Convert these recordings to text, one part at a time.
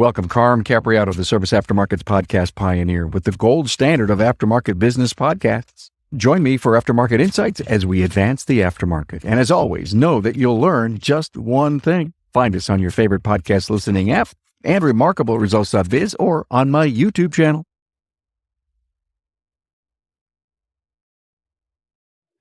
Welcome, Carm Capriotto, the Service Aftermarkets Podcast Pioneer, with the gold standard of aftermarket business podcasts. Join me for Aftermarket Insights as we advance the aftermarket. And as always, know that you'll learn just one thing. Find us on your favorite podcast listening app and remarkableresults.biz or on my YouTube channel.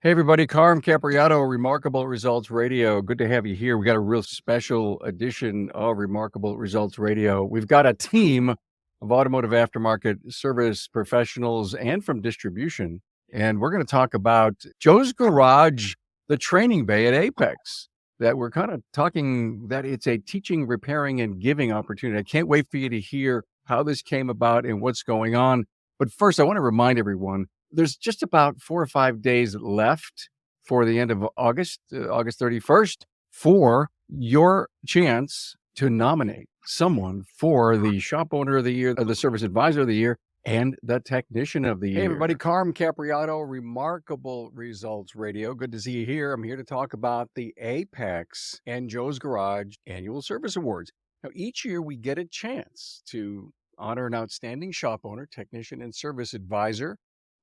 Hey, everybody. Carm Capriotto, Remarkable Results Radio. Good to have you here. We got a real special edition of Remarkable Results Radio. We've got a team of automotive aftermarket service professionals and from distribution. And we're going to talk about Joe's Garage, the training bay at AAPEX. That we're kind of talking that it's a teaching, repairing, and giving opportunity. I can't wait for you to hear how this came about and what's going on. But first, I want to remind everyone, there's just about 4 or 5 days left for the end of August, August 31st, for your chance to nominate someone for the Shop Owner of the Year, the Service Advisor of the Year, and the Technician of the Year. Hey, everybody. Carm Capriotto, Remarkable Results Radio. Good to see you here. I'm here to talk about the AAPEX and Joe's Garage Annual Service Awards. Now, each year we get a chance to honor an outstanding shop owner, technician, and service advisor.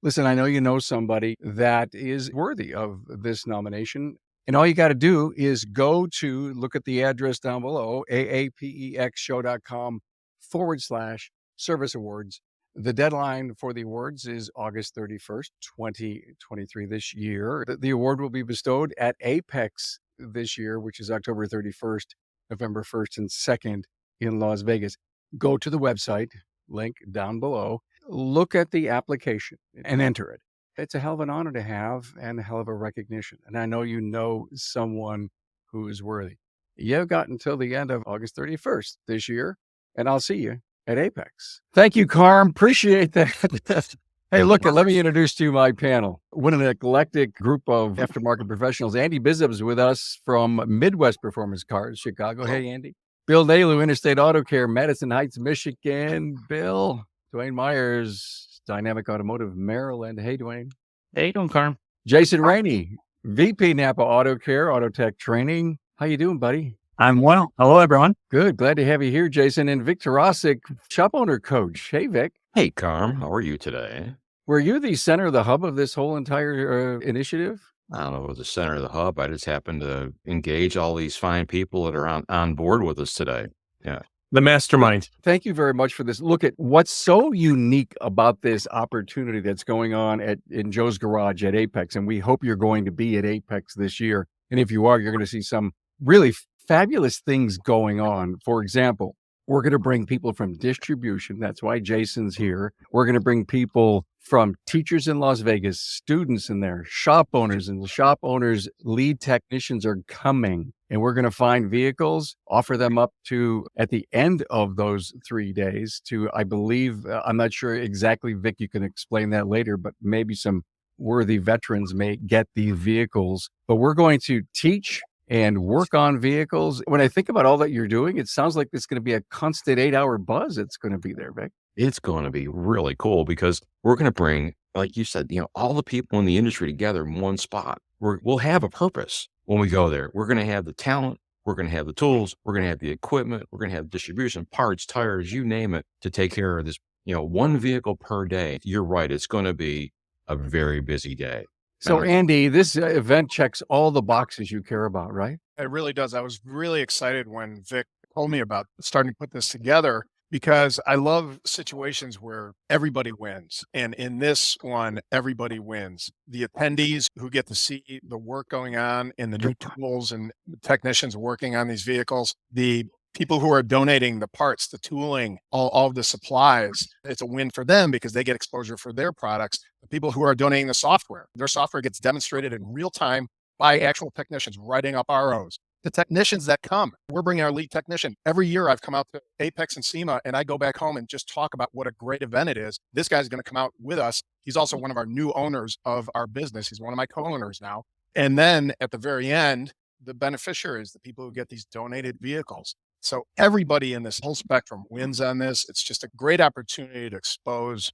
Listen, I know you know somebody that is worthy of this nomination. And all you got to do is look at the address down below, AAPEXshow.com/service awards. The deadline for the awards is August 31st, 2023 this year. The award will be bestowed at AAPEX this year, which is October 31st, November 1st, and 2nd in Las Vegas. Go to the website, link down below. Look at the application and enter it. It's a hell of an honor to have and a hell of a recognition. And I know you know someone who is worthy. You've got until the end of August 31st this year, and I'll see you at AAPEX. Thank you, Carm. Appreciate that. Hey, look, let me introduce to you my panel. What an eclectic group of aftermarket professionals. Andy Bizub's with us from Midwest Performance Cars, Chicago. Hey, Andy. Bill Nalu, Interstate Auto Care, Madison Heights, Michigan. Bill. Dwayne Myers, Dynamic Automotive, Maryland. Hey, Dwayne. Hey, you doing, Carm? Jason Rainey, VP NAPA Auto Care, Auto Tech Training. How you doing, buddy? I'm well. Hello, everyone. Good. Glad to have you here, Jason. And Vic Tarasic, Shop Owner Coach. Hey, Vic. Hey, Carm. How are you today? Were you the center, the hub of this whole entire initiative? I don't know if it was the center of the hub. I just happened to engage all these fine people that are on board with us today. Yeah. The mastermind. Thank you very much for this. Look at what's so unique about this opportunity that's going on in Joe's Garage at AAPEX. And we hope you're going to be at AAPEX this year. And if you are, you're going to see some really fabulous things going on. For example, we're going to bring people from distribution. That's why Jason's here. We're going to bring people from teachers in Las Vegas, students in there, shop owners, and the shop owners' lead technicians are coming. And we're going to find vehicles, offer them up to, at the end of those 3 days, to, I believe, I'm not sure exactly, Vic, you can explain that later, but maybe some worthy veterans may get these vehicles. But we're going to teach and work on vehicles. When I think about all that you're doing, it sounds like it's going to be a constant 8-hour buzz. It's going to be there, Vic. It's going to be really cool because we're going to bring, like you said, all the people in the industry together in one spot. We'll have a purpose when we go there. We're going to have the talent. We're going to have the tools. We're going to have the equipment. We're going to have distribution, parts, tires, you name it, to take care of this, one vehicle per day. You're right. It's going to be a very busy day. So, Andy, this event checks all the boxes you care about, right? It really does. I was really excited when Vic told me about starting to put this together because I love situations where everybody wins. And in this one, everybody wins. The attendees who get to see the work going on and the new tools and technicians working on these vehicles, the people who are donating the parts, the tooling, all of the supplies, it's a win for them because they get exposure for their products. The people who are donating the software, their software gets demonstrated in real time by actual technicians writing up ROs. The technicians that come, we're bringing our lead technician. Every year I've come out to AAPEX and SEMA and I go back home and just talk about what a great event it is. This guy's going to come out with us. He's also one of our new owners of our business. He's one of my co-owners now. And then at the very end, the beneficiaries, the people who get these donated vehicles. So everybody in this whole spectrum wins on this. It's just a great opportunity to expose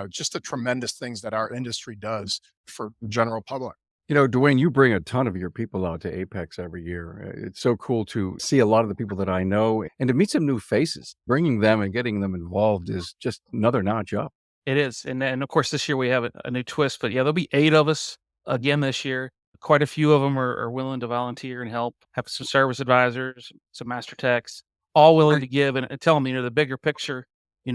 just the tremendous things that our industry does for the general public. Dwayne, you bring a ton of your people out to Apex every year. It's so cool to see a lot of the people that I know and to meet some new faces. Bringing them and getting them involved is just another notch up. It is. And of course, this year we have a new twist, but yeah, there'll be 8 of us again this year. Quite a few of them are willing to volunteer and help, have some service advisors, some master techs, all willing to give and tell them, the bigger picture,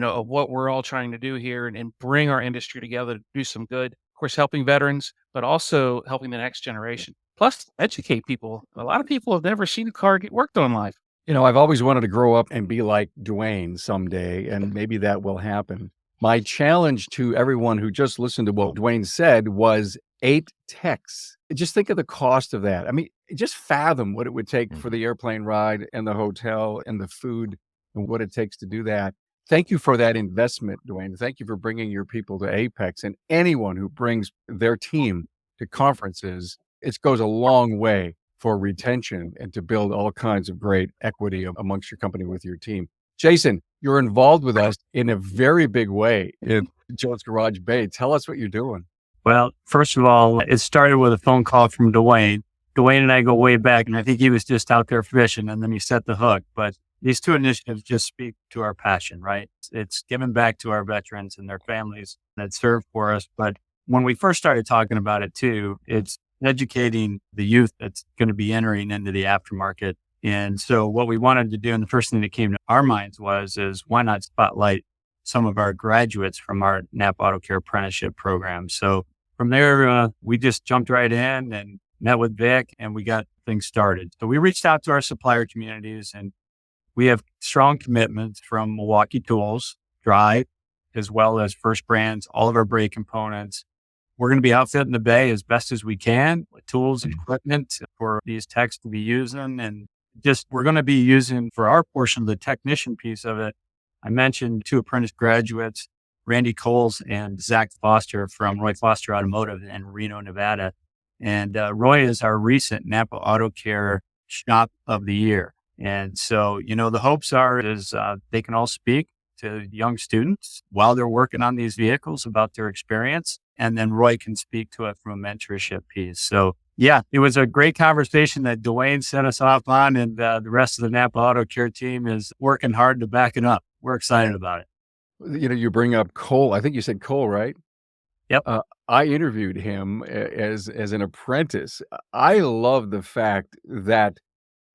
of what we're all trying to do here and bring our industry together to do some good. Of course, helping veterans, but also helping the next generation. Plus, educate people. A lot of people have never seen a car get worked on live. I've always wanted to grow up and be like Dwayne someday, and maybe that will happen. My challenge to everyone who just listened to what Dwayne said was 8 techs. Just think of the cost of that. I mean, just fathom what it would take for the airplane ride and the hotel and the food and what it takes to do that. Thank you for that investment, Dwayne. Thank you for bringing your people to Apex, and anyone who brings their team to conferences. It goes a long way for retention and to build all kinds of great equity amongst your company with your team. Jason, you're involved with us in a very big way in Jones Garage Bay. Tell us what you're doing. Well, first of all, it started with a phone call from Dwayne. Dwayne and I go way back, and I think he was just out there fishing, and then he set the hook. But these 2 initiatives just speak to our passion, right? It's giving back to our veterans and their families that serve for us. But when we first started talking about it too, it's educating the youth that's going to be entering into the aftermarket. And so what we wanted to do, and the first thing that came to our minds is why not spotlight some of our graduates from our NAPA Auto Care apprenticeship program. So from there, we just jumped right in and met with Vic, and we got things started. So we reached out to our supplier communities, and we have strong commitments from Milwaukee Tools, Drive, as well as First Brands, all of our brake components. We're going to be outfitting the bay as best as we can with tools and equipment for these techs to be using. And just, we're going to be using for our portion of the technician piece of it. I mentioned 2 apprentice graduates, Randy Coles and Zach Foster from Roy Foster Automotive in Reno, Nevada. And Roy is our recent NAPA Auto Care Shop of the Year. And so, the hopes are they can all speak to young students while they're working on these vehicles about their experience. And then Roy can speak to it from a mentorship piece. So yeah, it was a great conversation that Dwayne sent us off on, and the rest of the NAPA Auto Care team is working hard to back it up. We're excited about it. You bring up Cole. I think you said Cole, right? Yep. I interviewed him as an apprentice. I love the fact that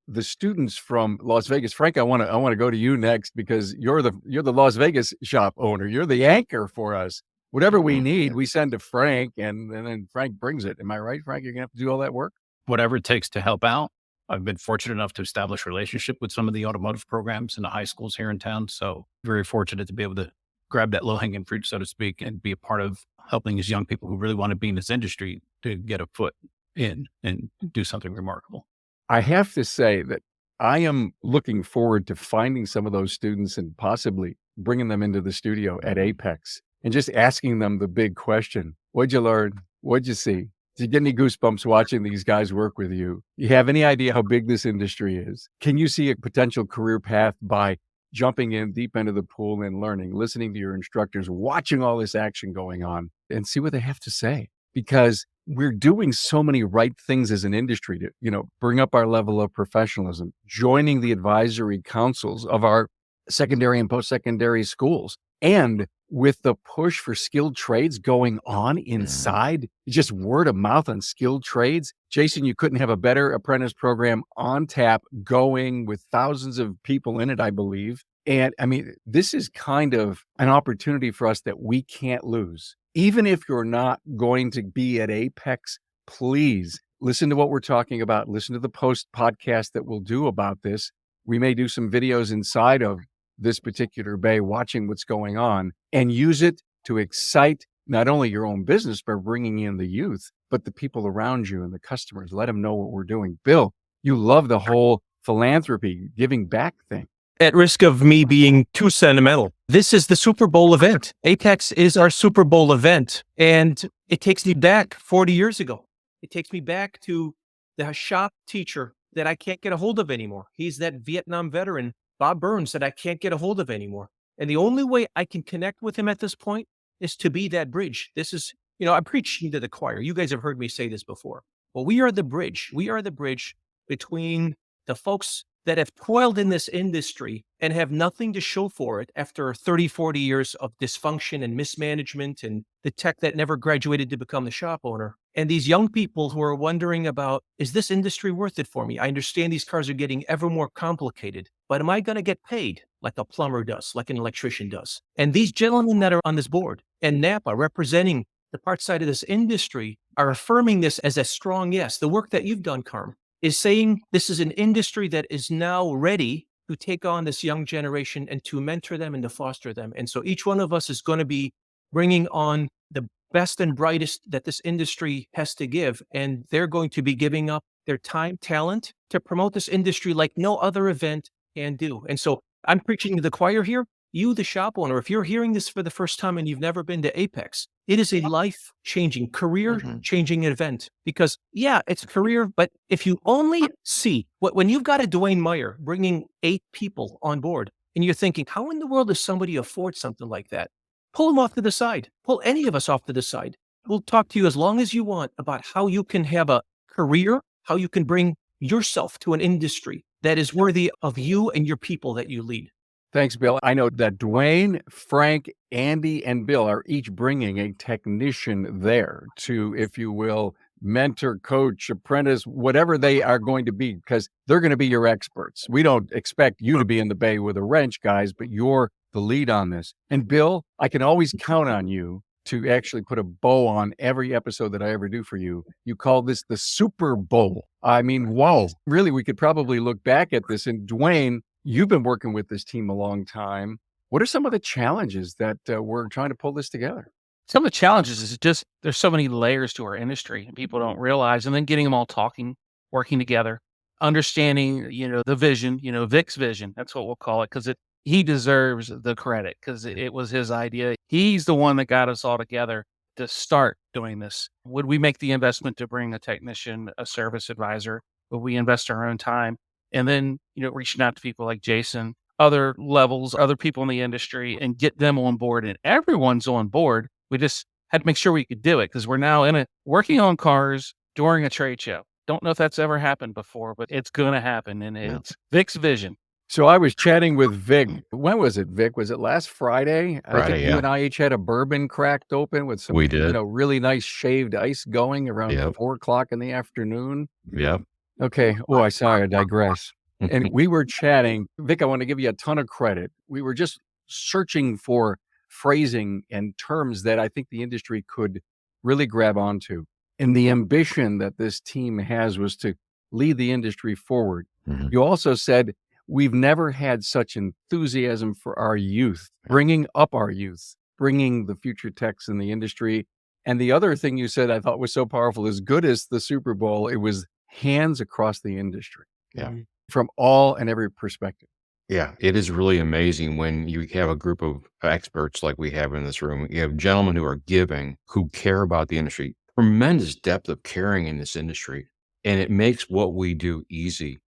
the students from Las Vegas, Frank, I want to go to you next because you're the Las Vegas shop owner. You're the anchor for us. Whatever we need, we send to Frank, and then Frank brings it. Am I right, Frank? You're gonna have to do all that work. Whatever it takes to help out. I've been fortunate enough to establish a relationship with some of the automotive programs in the high schools here in town. So very fortunate to be able to grab that low-hanging fruit, so to speak, and be a part of helping these young people who really want to be in this industry to get a foot in and do something remarkable. I have to say that I am looking forward to finding some of those students and possibly bringing them into the studio at Apex and just asking them the big question. What'd you learn? What'd you see? Did you get any goosebumps watching these guys work with you? You have any idea how big this industry is? Can you see a potential career path by jumping in deep into the pool and learning, listening to your instructors, watching all this action going on and see what they have to say? Because we're doing so many right things as an industry to, bring up our level of professionalism, joining the advisory councils of our secondary and post-secondary schools. And with the push for skilled trades going on inside, just word of mouth on skilled trades. Jason, you couldn't have a better apprentice program on tap going with thousands of people in it, I believe. And I mean, this is kind of an opportunity for us that we can't lose. Even if you're not going to be at Apex, please listen to what we're talking about. Listen to the post podcast that we'll do about this. We may do some videos inside of this particular bay, watching what's going on, and use it to excite not only your own business by bringing in the youth, but the people around you and the customers. Let them know what we're doing. Bill, you love the whole philanthropy, giving back thing. At risk of me being too sentimental, this is the Super Bowl event. Apex is our Super Bowl event, and it takes me back 40 years ago. It takes me back to the shop teacher that I can't get a hold of anymore. He's that Vietnam veteran, Bob Burns, that I can't get a hold of anymore. And the only way I can connect with him at this point is to be that bridge. This is, I'm preaching to the choir. You guys have heard me say this before. Well, we are the bridge. We are the bridge between the folks that have toiled in this industry and have nothing to show for it after 30, 40 years of dysfunction and mismanagement and the tech that never graduated to become the shop owner. And these young people who are wondering about, is this industry worth it for me? I understand these cars are getting ever more complicated, but am I going to get paid like a plumber does, like an electrician does? And these gentlemen that are on this board and NAPA representing the parts side of this industry are affirming this as a strong yes. The work that you've done, Carm, is saying this is an industry that is now ready to take on this young generation and to mentor them and to foster them. And so each one of us is going to be bringing on the best and brightest that this industry has to give. And they're going to be giving up their time, talent to promote this industry like no other event can do. And so I'm preaching to the choir here. You, the shop owner, if you're hearing this for the first time and you've never been to AAPEX, it is a life-changing, career-changing event because, yeah, it's a career, but if you only see when you've got a Dwayne Meyer bringing 8 people on board and you're thinking, how in the world does somebody afford something like that? Pull them off to the side. Pull any of us off to the side. We'll talk to you as long as you want about how you can have a career, how you can bring yourself to an industry that is worthy of you and your people that you lead. Thanks, Bill. I know that Dwayne, Frank, Andy, and Bill are each bringing a technician there to, if you will, mentor, coach, apprentice, whatever they are going to be, because they're going to be your experts. We don't expect you to be in the bay with a wrench, guys, but you're the lead on this. And Bill, I can always count on you to actually put a bow on every episode that I ever do for you. You call this the Super Bowl. I mean, wow. Really, we could probably look back at this. And Dwayne, you've been working with this team a long time. What are some of the challenges that we're trying to pull this together? Some of the challenges is just there's so many layers to our industry and people don't realize, and then getting them all talking, working together, understanding, the vision, Vic's vision. That's what we'll call it because he deserves the credit because it was his idea. He's the one that got us all together to start doing this. Would we make the investment to bring a technician, a service advisor? Would we invest our own time? And then, reaching out to people like Jason, other levels, other people in the industry and get them on board, and everyone's on board. We just had to make sure we could do it because we're now working on cars during a trade show. Don't know if that's ever happened before, but it's going to happen. And it's Vic's vision. So I was chatting with Vic. When was it, Vic? Was it last Friday? I think you and I each had a bourbon cracked open with some, really nice shaved ice going around 4:00 in the afternoon. Yep. Okay. Oh, I digress. And we were chatting. Vic, I want to give you a ton of credit. We were just searching for phrasing and terms that I think the industry could really grab onto. And the ambition that this team has was to lead the industry forward. Mm-hmm. You also said, we've never had such enthusiasm for our youth, bringing up our youth, bringing the future techs in the industry. And the other thing you said I thought was so powerful, as good as the Super Bowl, it was hands across the industry. Yeah. From all and every perspective. Yeah, it is really amazing when you have a group of experts like we have in this room. You have gentlemen who are giving, who care about the industry, tremendous depth of caring in this industry. And it makes what we do easy,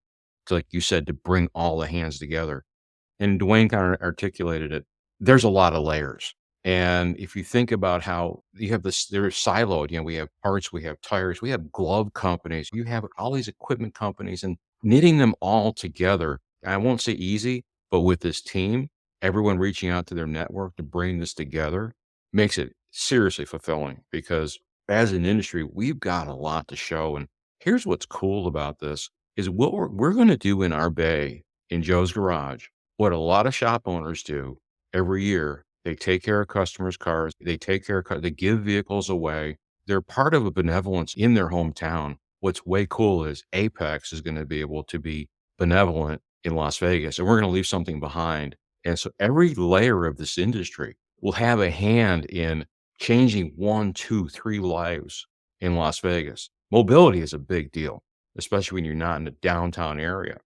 like you said, to bring all the hands together. And Dwayne kind of articulated it. There's a lot of layers. And if you think about how you have this, they're siloed, we have parts, we have tires, we have glove companies, you have all these equipment companies, and knitting them all together. I won't say easy, but with this team, everyone reaching out to their network to bring this together makes it seriously fulfilling because as an industry, we've got a lot to show. And here's what's cool about this is what we're going to do in our bay, in Joe's garage, what a lot of shop owners do every year. They take care of customers' cars. They take care of cars. They give vehicles away. They're part of a benevolence in their hometown. What's way cool is AAPEX is going to be able to be benevolent in Las Vegas, and we're going to leave something behind. And so every layer of this industry will have a hand in changing 1, 2, 3 lives in Las Vegas. Mobility is a big deal, especially when you're not in the downtown area.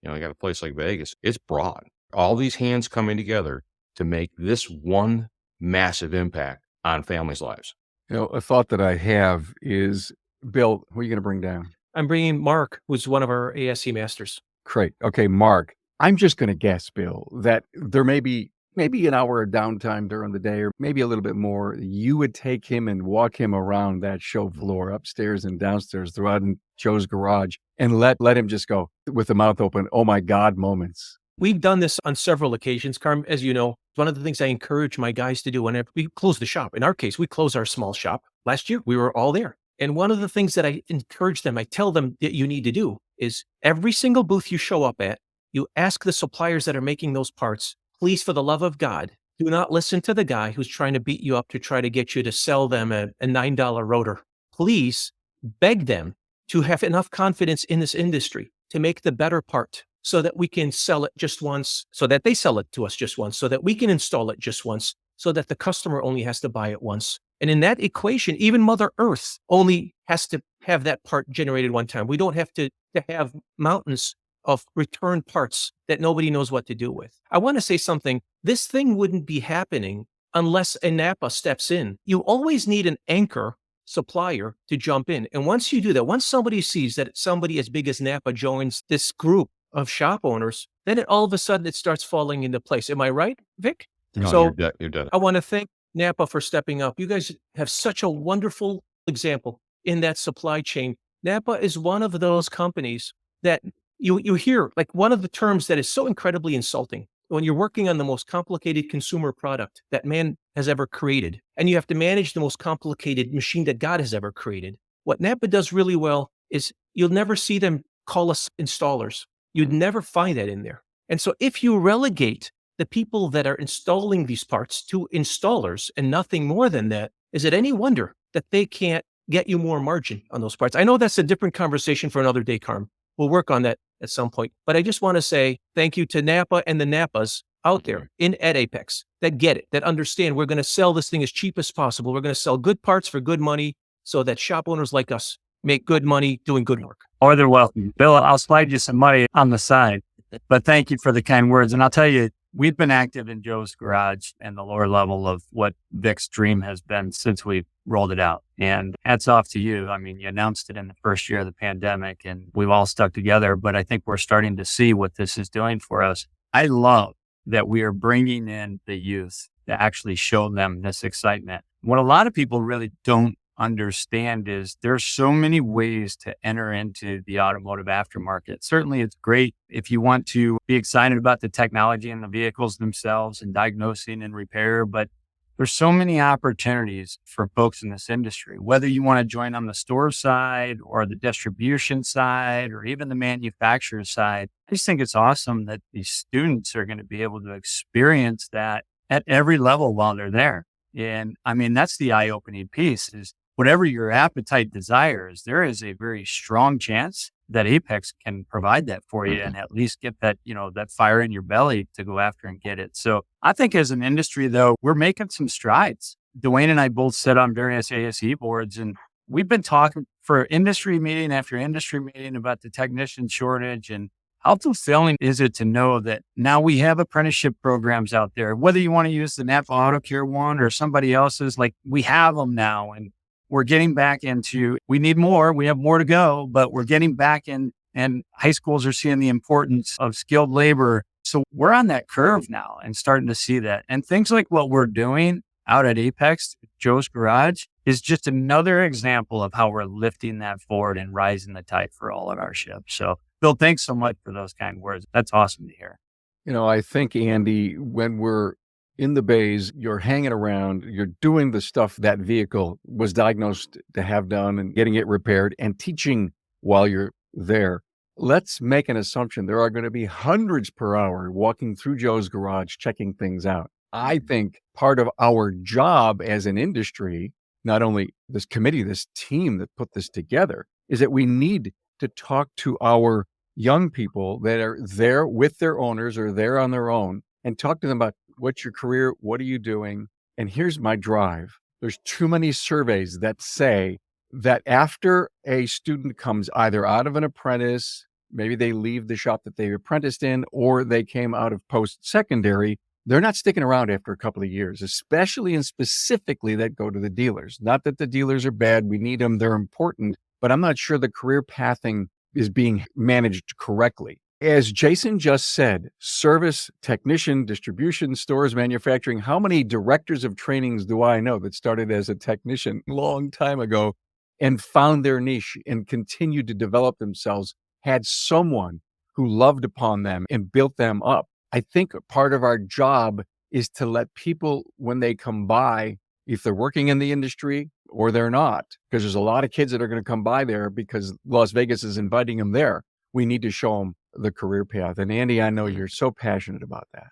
You got a place like Vegas. It's broad. All these hands coming together to make this one massive impact on families' lives. A thought that I have is, Bill, who are you going to bring down? I'm bringing Mark, who's one of our ASC masters. Great. Okay, Mark, I'm just going to guess, Bill, that there may be maybe an hour of downtime during the day, or maybe a little bit more, you would take him and walk him around that show floor, upstairs and downstairs, throughout in Joe's garage, and let him just go with the mouth open, oh my God moments. We've done this on several occasions, Carm. As you know, one of the things I encourage my guys to do whenever we close the shop, in our case, we close our small shop. Last year, we were all there. And one of the things that I encourage them, I tell them that you need to do is every single booth you show up at, you ask the suppliers that are making those parts, please, for the love of God, do not listen to the guy who's trying to beat you up to try to get you to sell them a $9 rotor. Please beg them to have enough confidence in this industry to make the better part so that we can sell it just once, so that they sell it to us just once, so that we can install it just once, so that the customer only has to buy it once. And in that equation, even Mother Earth only has to have that part generated one time. We don't have to have mountains of return parts that nobody knows what to do with. I want to say something. This thing wouldn't be happening unless a NAPA steps in. You always need an anchor supplier to jump in. And once you do that, once somebody sees that somebody as big as NAPA joins this group of shop owners, then all of a sudden it starts falling into place. Am I right, Vic? No, So you're dead. I want to thank NAPA for stepping up. You guys have such a wonderful example in that supply chain. NAPA is one of those companies that you hear, like, one of the terms that is so incredibly insulting when you're working on the most complicated consumer product that man has ever created, and you have to manage the most complicated machine that God has ever created. What NAPA does really well is you'll never see them call us installers. You'd never find that in there. And so if you relegate the people that are installing these parts to installers and nothing more than that, is it any wonder that they can't get you more margin on those parts? I know that's a different conversation for another day, Carm. We'll work on that at some point. But I just want to say thank you to NAPA and the NAPAs out there at AAPEX that get it, that understand we're going to sell this thing as cheap as possible. We're going to sell good parts for good money so that shop owners like us make good money doing good work. Or they're welcome. Bill, I'll slide you some money on the side, but thank you for the kind words. And I'll tell you, we've been active in Joe's garage and the lower level of what Vic's dream has been since we rolled it out. And hats off to you. I mean, you announced it in the first year of the pandemic and we've all stuck together, but I think we're starting to see what this is doing for us. I love that we are bringing in the youth to actually show them this excitement. What a lot of people really don't understand is there's so many ways to enter into the automotive aftermarket. Certainly it's great if you want to be excited about the technology and the vehicles themselves and diagnosing and repair, but there's so many opportunities for folks in this industry, whether you want to join on the store side or the distribution side or even the manufacturer side. I just think it's awesome that these students are going to be able to experience that at every level while they're there. And I mean, that's the eye-opening piece is whatever your appetite desires, there is a very strong chance that AAPEX can provide that for you and at least get that, that fire in your belly to go after and get it. So I think as an industry, though, we're making some strides. Dwayne and I both sit on various ASE boards, and we've been talking for industry meeting after industry meeting about the technician shortage and how fulfilling is it to know that now we have apprenticeship programs out there, whether you want to use the NAPA Auto Care one or somebody else's, like we have them now. And we're getting back into, we need more, we have more to go, but we're getting back in, and high schools are seeing the importance of skilled labor. So we're on that curve now and starting to see that. And things like what we're doing out at AAPEX, Joe's Garage, is just another example of how we're lifting that forward and rising the tide for all of our ships. So Bill, thanks so much for those kind words. That's awesome to hear. I think, Andy, when we're in the bays, you're hanging around, you're doing the stuff that vehicle was diagnosed to have done and getting it repaired and teaching while you're there. Let's make an assumption there are going to be hundreds per hour walking through Joe's Garage, checking things out. I think part of our job as an industry, not only this committee, this team that put this together, is that we need to talk to our young people that are there with their owners or there on their own and talk to them about what's your career, what are you doing? And here's my drive. There's too many surveys that say that after a student comes either out of an apprentice, maybe they leave the shop that they apprenticed in, or they came out of post-secondary, they're not sticking around after a couple of years, especially and specifically that go to the dealers. Not that the dealers are bad, we need them, they're important, but I'm not sure the career pathing is being managed correctly. As Jason just said, service, technician, distribution, stores, manufacturing. How many directors of trainings do I know that started as a technician a long time ago and found their niche and continued to develop themselves, had someone who loved upon them and built them up? I think part of our job is to let people, when they come by, if they're working in the industry or they're not, because there's a lot of kids that are going to come by there because Las Vegas is inviting them there. We need to show them the career path. And Andy, I know you're so passionate about that.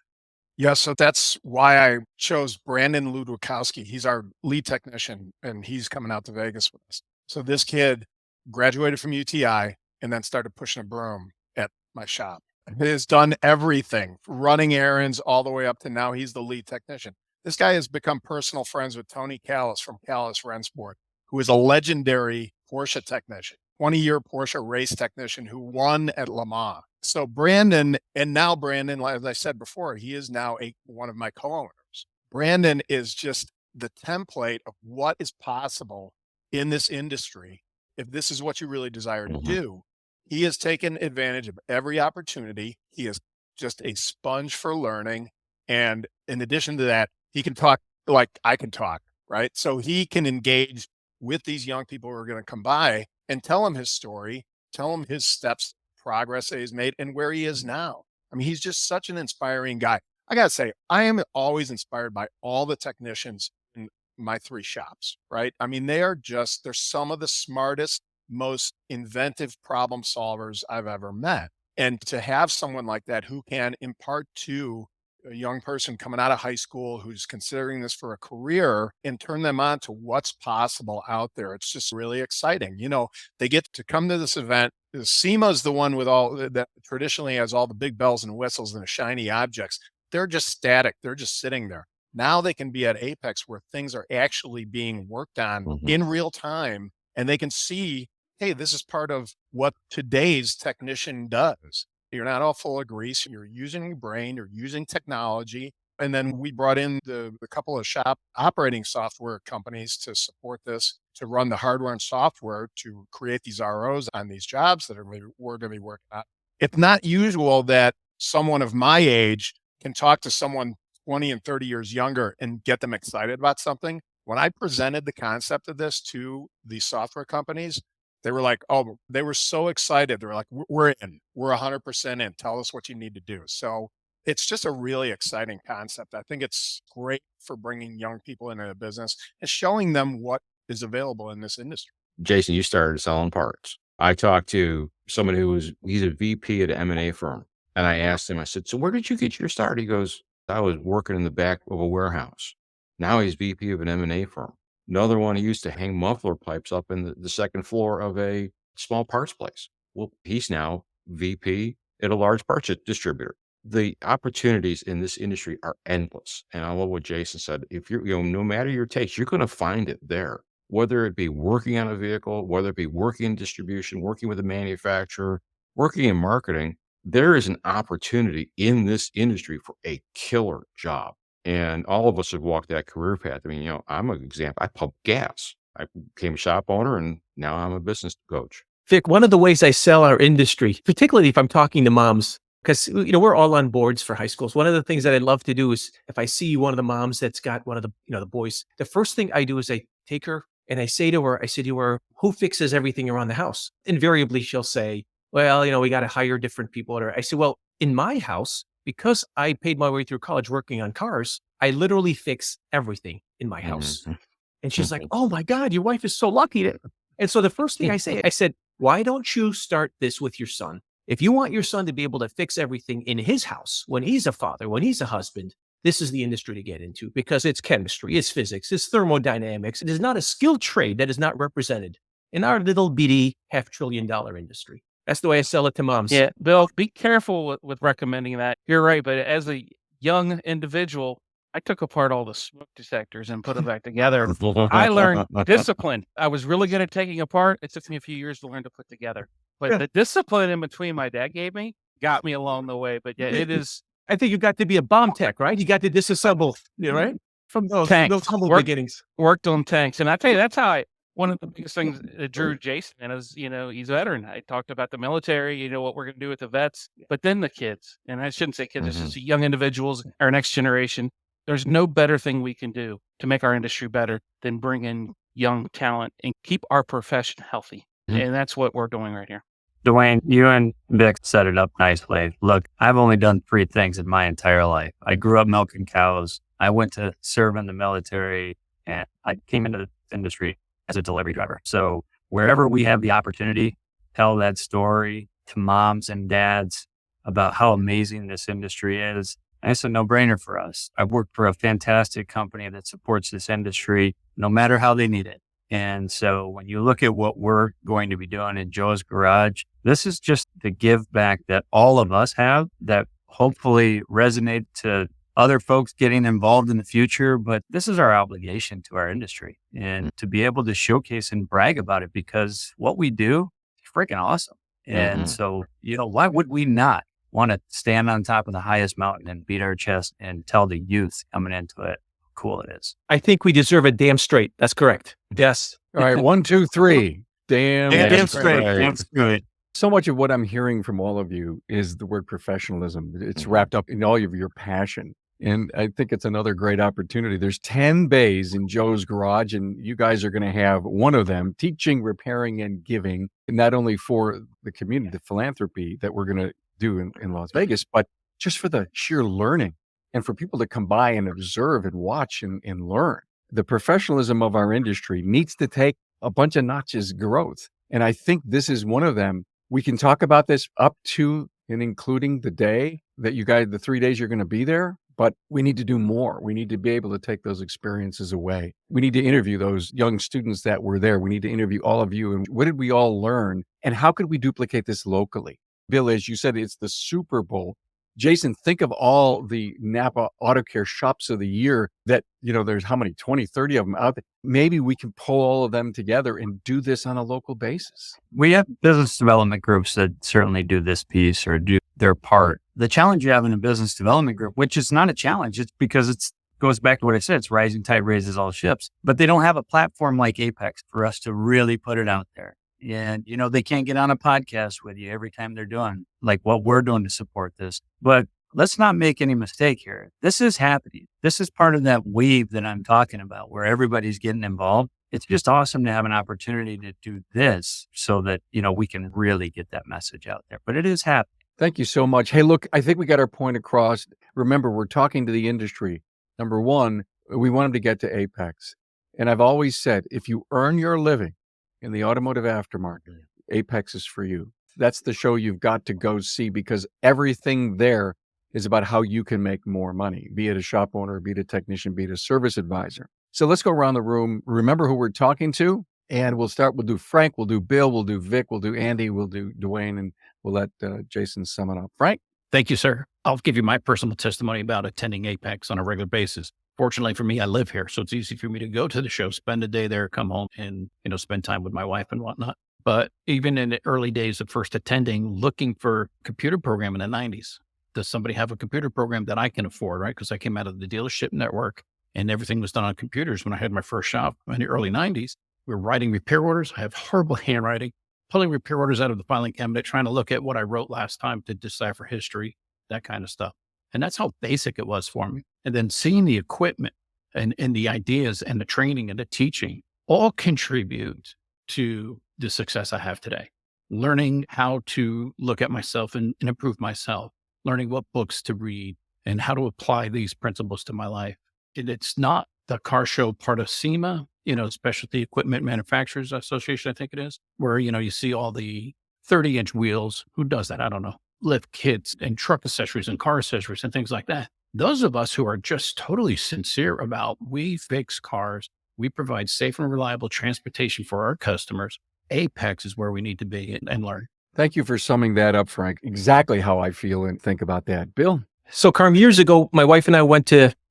Yeah, so that's why I chose Brandon Ludwikowski. He's our lead technician, and he's coming out to Vegas with us. So this kid graduated from UTI and then started pushing a broom at my shop. He has done everything, running errands all the way up to now he's the lead technician. This guy has become personal friends with Tony Callis from Callis Rennsport, who is a legendary Porsche technician, 20-year Porsche race technician who won at Le Mans. So Brandon, as I said before, he is now one of my co-owners. Brandon is just the template of what is possible in this industry if this is what you really desire to do. He has taken advantage of every opportunity. He is just a sponge for learning. And in addition to that, he can talk like I can talk, right? So he can engage with these young people who are going to come by and tell him his story, tell him his steps, progress that he's made, and where he is now. I mean, he's just such an inspiring guy. I got to say, I am always inspired by all the technicians in my 3 shops, right? I mean, they're some of the smartest, most inventive problem solvers I've ever met. And to have someone like that who can impart to a young person coming out of high school who's considering this for a career and turn them on to what's possible out there, it's just really exciting. You know, they get to come to this event. SEMA's the one with all that traditionally has all the big bells and whistles and the shiny objects. They're just static. They're just sitting there. Now they can be at AAPEX where things are actually being worked on in real time, and they can see, hey, this is part of what today's technician does. You're not all full of grease. You're using your brain. You're using technology. And then we brought in the couple of shop operating software companies to support this, to run the hardware and software to create these ROs on these jobs that we're going to be working on. It's not usual that someone of my age can talk to someone 20 and 30 years younger and get them excited about something. When I presented the concept of this to the software companies, they were like, oh, they were so excited. They were like, we're in, we're 100% in. Tell us what you need to do. So it's just a really exciting concept. I think it's great for bringing young people into the business and showing them what is available in this industry. Jason, you started selling parts. I talked to someone he's a VP at an M&A firm. And I asked him, I said, so where did you get your start? He goes, I was working in the back of a warehouse. Now he's VP of an M&A firm. Another one, he used to hang muffler pipes up in the second floor of a small parts place. Well, he's now VP at a large parts distributor. The opportunities in this industry are endless. And I love what Jason said. If no matter your taste, you're going to find it there, whether it be working on a vehicle, whether it be working in distribution, working with a manufacturer, working in marketing, there is an opportunity in this industry for a killer job. And all of us have walked that career path. I mean, I'm an example. I pump gas. I became a shop owner, and now I'm a business coach. Vic, one of the ways I sell our industry, particularly if I'm talking to moms, because we're all on boards for high schools. One of the things that I love to do is if I see one of the moms that's got one of the the boys, the first thing I do is I take her and I say to her, who fixes everything around the house? Invariably, she'll say, well, we got to hire different people. I say, well, in my house, because I paid my way through college working on cars, I literally fix everything in my house. And she's like, oh my God, your wife is so lucky. And so the first thing I said, why don't you start this with your son? If you want your son to be able to fix everything in his house, when he's a father, when he's a husband, this is the industry to get into because it's chemistry, it's physics, it's thermodynamics. It is not a skilled trade that is not represented in our little bitty $500 billion industry. That's the way I sell it to moms. Yeah, Bill, be careful with recommending that. You're right, but as a young individual, I took apart all the smoke detectors and put them back together. I learned discipline. I was really good at taking apart. It took me a few years to learn to put together. But the discipline in between my dad gave me got me along the way. But yeah, it is. I think you got to be a bomb tech, right? You got to disassemble, right? From those humble beginnings. Worked on tanks. And I tell you, that's how One of the biggest things that drew Jason in is, he's a veteran. I talked about the military, what we're going to do with the vets, but then the kids, and I shouldn't say kids, it's just young individuals, our next generation. There's no better thing we can do to make our industry better than bring in young talent and keep our profession healthy. And that's what we're doing right here. Dwayne, you and Vic set it up nicely. Look, I've only done 3 things in my entire life. I grew up milking cows. I went to serve in the military, and I came into the industry as a delivery driver. So wherever we have the opportunity, tell that story to moms and dads about how amazing this industry is. And it's a no-brainer for us. I've worked for a fantastic company that supports this industry no matter how they need it. And so when you look at what we're going to be doing in Joe's Garage, this is just the give back that all of us have that hopefully resonate to other folks getting involved in the future. But this is our obligation to our industry and to be able to showcase and brag about it, because what we do is freaking awesome. And so, why would we not want to stand on top of the highest mountain and beat our chest and tell the youth coming into it how cool it is? I think we deserve it damn straight. That's correct. Yes. All right, 1, 2, 3. Damn straight. Damn straight. So much of what I'm hearing from all of you is the word professionalism. It's wrapped up in all of your passion. And I think it's another great opportunity. There's 10 bays in Joe's Garage, and you guys are going to have one of them teaching, repairing, and giving, not only for the community, the philanthropy that we're going to do in Las Vegas, but just for the sheer learning and for people to come by and observe and watch and learn. The professionalism of our industry needs to take a bunch of notches growth. And I think this is one of them. We can talk about this up to and including the day that you guys, the 3 days you're going to be there, but we need to do more. We need to be able to take those experiences away. We need to interview those young students that were there. We need to interview all of you. And what did we all learn? And how could we duplicate this locally? Bill, as you said, it's the Super Bowl. Jason, think of all the NAPA Auto Care shops of the year that, there's how many, 20, 30 of them out there. Maybe we can pull all of them together and do this on a local basis. We have business development groups that certainly do this piece or do their part. The challenge you have in a business development group, which is not a challenge, it's because it goes back to what I said, it's rising tide raises all ships, but they don't have a platform like AAPEX for us to really put it out there. And, they can't get on a podcast with you every time they're doing like what we're doing to support this. But let's not make any mistake here. This is happening. This is part of that wave that I'm talking about where everybody's getting involved. It's just awesome to have an opportunity to do this so that, we can really get that message out there. But it is happening. Thank you so much. Hey, look, I think we got our point across. Remember, we're talking to the industry. Number one, we want them to get to AAPEX. And I've always said, if you earn your living in the automotive aftermarket, AAPEX is for you. That's the show you've got to go see, because everything there is about how you can make more money, be it a shop owner, be it a technician, be it a service advisor. So let's go around the room. Remember who we're talking to, and we'll do Frank, we'll do Bill, we'll do Vic, we'll do Andy, we'll do Dwayne, and we'll let Jason sum it up. Frank? Thank you, sir. I'll give you my personal testimony about attending AAPEX on a regular basis. Fortunately for me, I live here, so it's easy for me to go to the show, spend a day there, come home and, spend time with my wife and whatnot. But even in the early days of first attending, looking for a computer program in the 90s, does somebody have a computer program that I can afford, right? Because I came out of the dealership network and everything was done on computers when I had my first shop in the early 90s. We were writing repair orders. I have horrible handwriting, pulling repair orders out of the filing cabinet, trying to look at what I wrote last time to decipher history, that kind of stuff. And that's how basic it was for me. And then seeing the equipment and the ideas and the training and the teaching all contribute to the success I have today. Learning how to look at myself and improve myself, learning what books to read and how to apply these principles to my life. And it's not the car show part of SEMA, Specialty Equipment Manufacturers Association, I think it is, where, you see all the 30-inch wheels. Who does that? I don't know. Lift kits and truck accessories and car accessories and things like that. Those of us who are just totally sincere about we fix cars, we provide safe and reliable transportation for our customers, AAPEX is where we need to be and learn. Thank you for summing that up, Frank. Exactly how I feel and think about that. Bill? So, Carm, years ago, my wife and I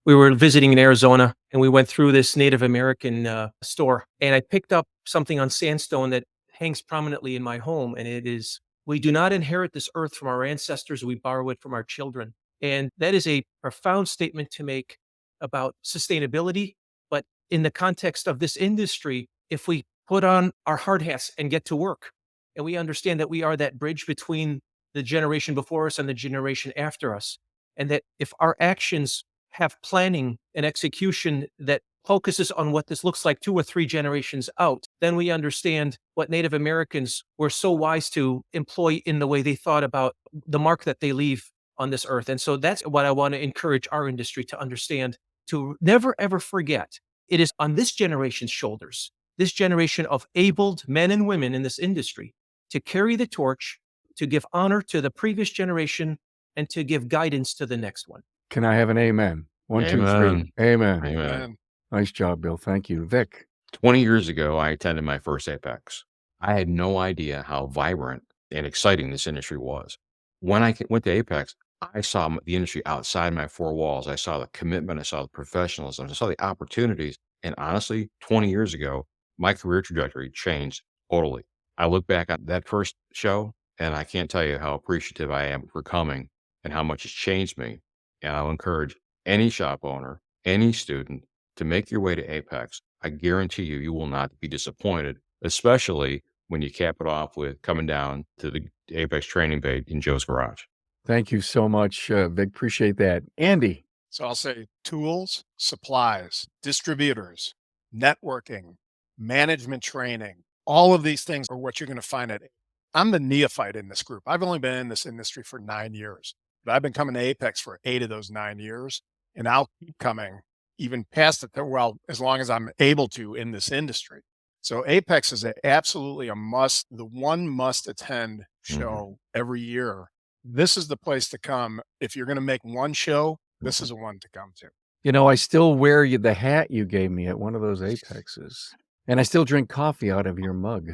we were visiting in Arizona, and we went through this Native American store, and I picked up something on sandstone that hangs prominently in my home, and it is, "We do not inherit this earth from our ancestors, we borrow it from our children." And that is a profound statement to make about sustainability. But in the context of this industry, if we put on our hard hats and get to work. And we understand that we are that bridge between the generation before us and the generation after us. And that if our actions have planning and execution that focuses on what this looks like 2 or 3 generations out, then we understand what Native Americans were so wise to employ in the way they thought about the mark that they leave on this earth. And so that's what I want to encourage our industry to understand, to never, ever forget. It is on this generation's shoulders, this generation of abled men and women in this industry, to carry the torch, to give honor to the previous generation, and to give guidance to the next one. Can I have an amen? 1, 2, 3. Amen. Amen. Nice job, Bill. Thank you. Vic. 20 years ago, I attended my first AAPEX. I had no idea how vibrant and exciting this industry was. When I went to AAPEX, I saw the industry outside my 4 walls. I saw the commitment. I saw the professionalism. I saw the opportunities. And honestly, 20 years ago, my career trajectory changed totally. I look back at that first show, and I can't tell you how appreciative I am for coming and how much it's changed me. And I'll encourage any shop owner, any student, to make your way to AAPEX. I guarantee you, you will not be disappointed, especially when you cap it off with coming down to the AAPEX training bay in Joe's garage. Thank you so much, Vic. Appreciate that. Andy. So I'll say tools, supplies, distributors, networking, management training. All of these things are what you're going to find at. I'm the neophyte in this group. I've only been in this industry for 9 years, but I've been coming to AAPEX for 8 of those 9 years, and I'll keep coming even past it, well, as long as I'm able to in this industry. So AAPEX is absolutely a must, the one must attend show every year. This is the place to come. If you're going to make one show, this is a one to come to. You know, I still wear the hat you gave me at one of those AAPEXs, and I still drink coffee out of your mug.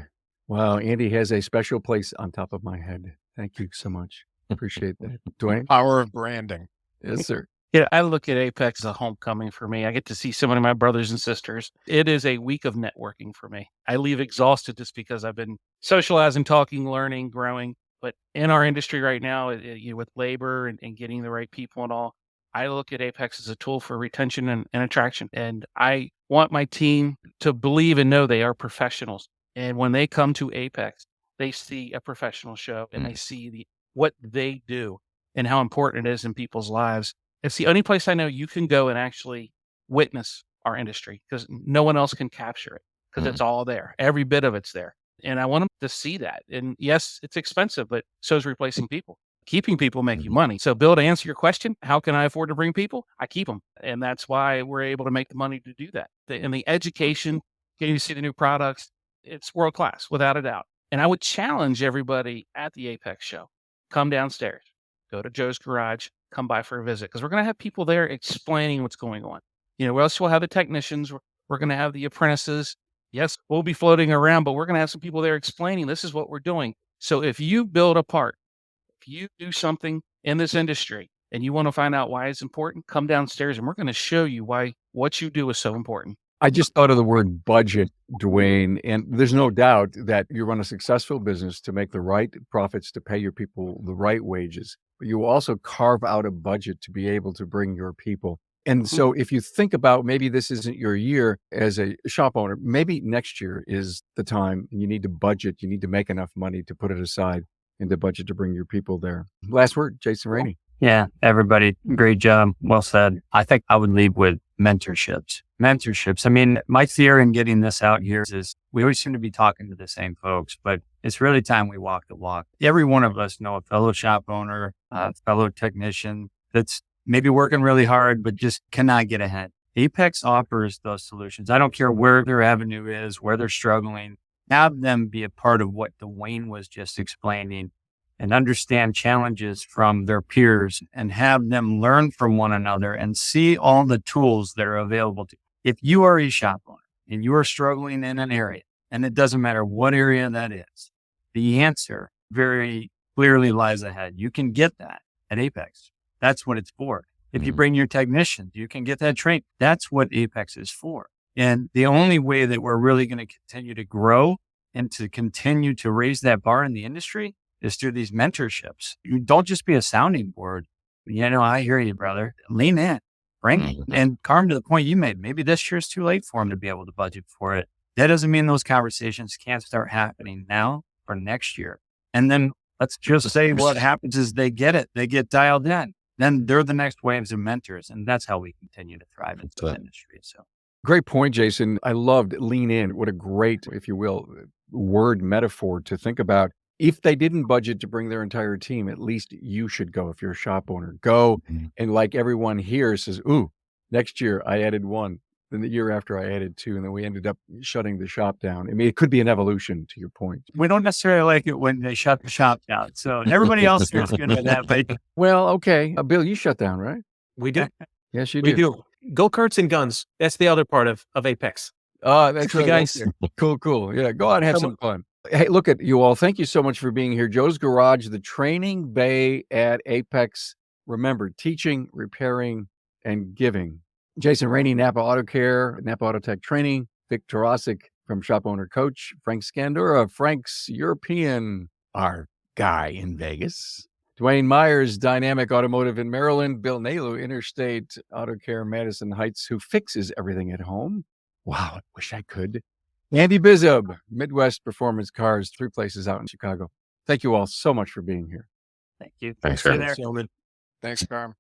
Wow, Andy has a special place on top of my head. Thank you so much. Appreciate that. Dwayne? Power of branding. Yes, sir. Yeah, I look at AAPEX as a homecoming for me. I get to see so many of my brothers and sisters. It is a week of networking for me. I leave exhausted just because I've been socializing, talking, learning, growing. But in our industry right now, with labor and getting the right people and all, I look at AAPEX as a tool for retention and attraction. And I want my team to believe and know they are professionals. And when they come to AAPEX, they see a professional show and they see what they do and how important it is in people's lives. It's the only place I know you can go and actually witness our industry, because no one else can capture it, because it's all there. Every bit of it's there. And I want them to see that. And yes, it's expensive, but so is replacing people. Keeping people make you money. So Bill, to answer your question, how can I afford to bring people? I keep them. And that's why we're able to make the money to do that. And the education, getting to see the new products, it's world class, without a doubt. And I would challenge everybody at the AAPEX show, come downstairs, go to Joe's garage, come by for a visit, because we're going to have people there explaining what's going on. We also will have the technicians. We're going to have the apprentices. Yes, we'll be floating around, but we're going to have some people there explaining this is what we're doing. So if you build a part, if you do something in this industry and you want to find out why it's important, come downstairs and we're going to show you why what you do is so important. I just thought of the word budget, Dwayne, and there's no doubt that you run a successful business to make the right profits, to pay your people the right wages, but you also carve out a budget to be able to bring your people. And so if you think about, maybe this isn't your year as a shop owner, maybe next year is the time, and you need to budget, you need to make enough money to put it aside in the budget to bring your people there. Last word, Jason Rainey. Yeah, everybody, great job. Well said. I think I would leave with mentorships. I mean, my theory in getting this out here is we always seem to be talking to the same folks, but it's really time we walk the walk. Every one of us know a fellow shop owner, a fellow technician that's maybe working really hard, but just cannot get ahead. AAPEX offers those solutions. I don't care where their avenue is, where they're struggling. Have them be a part of what Dwayne was just explaining and understand challenges from their peers and have them learn from one another and see all the tools that are available to you. If you are a shop owner and you are struggling in an area, and it doesn't matter what area that is, the answer very clearly lies ahead. You can get that at AAPEX. That's what it's for. If you bring your technicians, you can get that trained. That's what AAPEX is for. And the only way that we're really going to continue to grow and to continue to raise that bar in the industry is through these mentorships. You don't just be a sounding board. I hear you, brother. Lean in, bring it. And Carm, to the point you made, maybe this year's too late for him to be able to budget for it. That doesn't mean those conversations can't start happening now or next year. And then let's just say what happens is they get it. They get dialed in. Then they're the next waves of mentors. And that's how we continue to thrive in the industry. So Great point, Jason. I loved lean in. What a great, if you will, word metaphor to think about. If they didn't budget to bring their entire team, at least you should go. If you're a shop owner, go. And like everyone here says, ooh, next year I added one. Then the year after I added two. And then we ended up shutting the shop down. I mean, it could be an evolution to your point. we don't necessarily like it when they shut the shop down. So everybody else here is good at that. But Well, okay. Bill, you shut down, right? We do. Yes, you We did. do. Go-karts and guns. That's the other part of AAPEX. That's You right. guys- Okay. Cool. Yeah, go out and have some fun. Hey, look at you all. Thank you so much for being here. Joe's Garage, the training bay at Apex. Remember, teaching, repairing, and giving. Jason Rainey, NAPA Auto Care, NAPA Auto Tech Training. Vic Tarasic from Shop Owner Coach. Frank Scandura, Frank's European, our guy in Vegas. Dwayne Myers, Dynamic Automotive in Maryland. Bill Nalu, Interstate Auto Care, Madison Heights, who fixes everything at home. Wow, I wish I could. Andy Bizub, Midwest Performance Cars, 3 places out in Chicago. Thank you all so much for being here. thank you. Thanks, See you Carm. there. Gentlemen. Thanks, Carm.